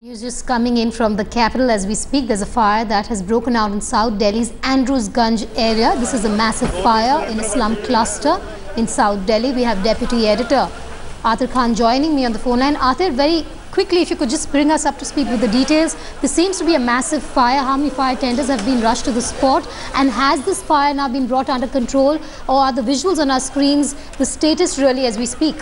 News just coming in from the capital as we speak. There's a fire that has broken out in South Delhi's Andrews Ganj area. This is a massive fire in a slum cluster in South Delhi. We have Deputy Editor Atir Khan joining me on the phone line. Atir, very quickly, if you could just bring us up to speed with the details. This seems to be a massive fire. How many fire tenders have been rushed to the spot? And has this fire now been brought under control? Or are the visuals on our screens the status really as we speak?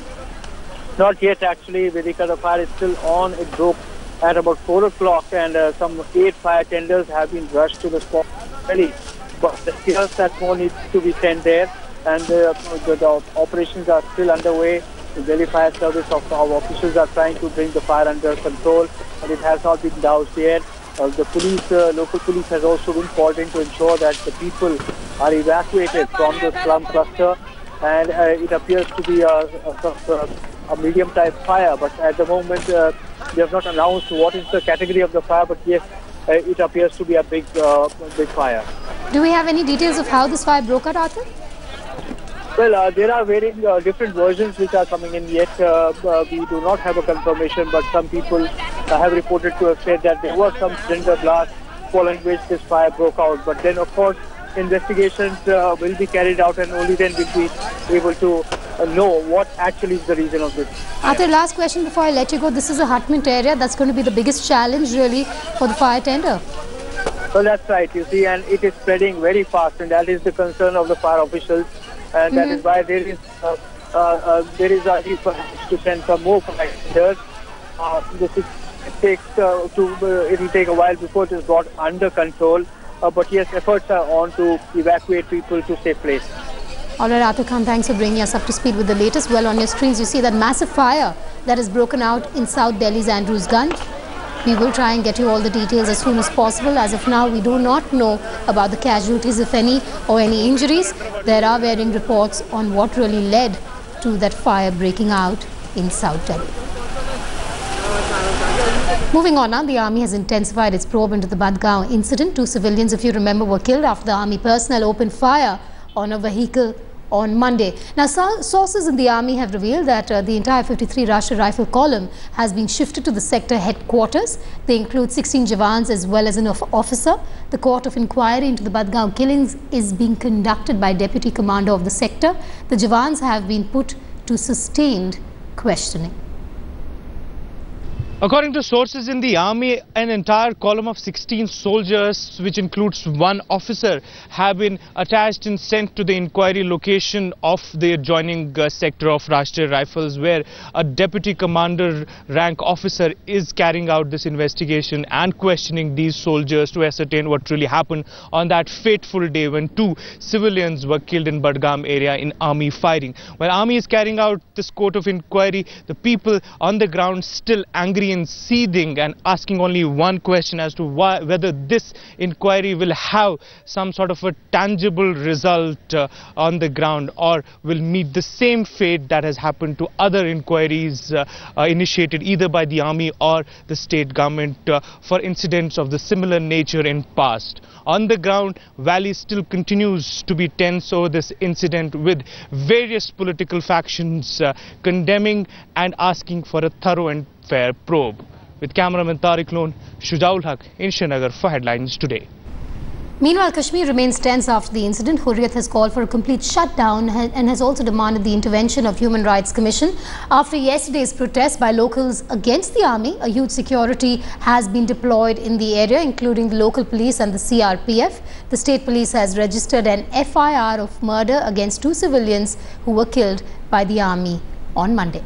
Not yet actually, Vedika. The fire is still on. It broke at about 4 o'clock and some 8 fire tenders have been rushed to the spot. But still that more needs to be sent there, and the operations are still underway. The Delhi Fire Service of our officials are trying to bring the fire under control, and it has not been doused yet. The police, local police has also been called in to ensure that the people are evacuated from the slum cluster, and it appears to be a medium-type fire, but at the moment they have not announced what is the category of the fire, but yes, it appears to be a big fire. Do we have any details of how this fire broke out, Arthur? Well, there are varying different versions which are coming in yet. We do not have a confirmation, but some people have reported to have said that there was some cylinder blast following which this fire broke out. But then, of course, investigations will be carried out, and only then we'll be able to know what actually is the reason of this. Arthur, last question before I let you go. This is a hutment area. That's going to be the biggest challenge really for the fire tender. Well, that's right, you see, and it is spreading very fast, and that is the concern of the fire officials, and that is why there is a need to send some more fire tenders. It will take a while before it is brought under control, but yes, efforts are on to evacuate people to safe place. All right, Atir Khan, thanks for bringing us up to speed with the latest. Well, on your screens, you see that massive fire that has broken out in South Delhi's Andrews Ganj. We will try and get you all the details as soon as possible. As of now, we do not know about the casualties, if any, or any injuries. There are varying reports on what really led to that fire breaking out in South Delhi. Moving on now, the army has intensified its probe into the Badgaon incident. 2 civilians, if you remember, were killed after the army personnel opened fire on a vehicle on Monday. Now, sources in the army have revealed that the entire 53 Rashtriya Rifle column has been shifted to the sector headquarters. They include 16 Jawans as well as an officer. The court of inquiry into the Badgaon killings is being conducted by Deputy Commander of the sector. The Jawans have been put to sustained questioning. According to sources in the army, an entire column of 16 soldiers, which includes 1 officer, have been attached and sent to the inquiry location of the adjoining sector of Rashtriya Rifles, where a deputy commander rank officer is carrying out this investigation and questioning these soldiers to ascertain what really happened on that fateful day when 2 civilians were killed in Badgaon area in army firing. While army is carrying out this court of inquiry, the people on the ground still angry and seething and asking only one question as to whether this inquiry will have some sort of a tangible result on the ground, or will meet the same fate that has happened to other inquiries initiated either by the army or the state government for incidents of the similar nature in past. On the ground, Valley still continues to be tense over this incident, with various political factions condemning and asking for a thorough and fair probe. With cameraman Tariq Loan, Shujaul Haq in Srinagar for Headlines Today. Meanwhile, Kashmir remains tense after the incident. Hurriyat has called for a complete shutdown and has also demanded the intervention of Human Rights Commission. After yesterday's protest by locals against the army, a huge security has been deployed in the area, including the local police and the CRPF. The state police has registered an FIR of murder against 2 civilians who were killed by the army on Monday.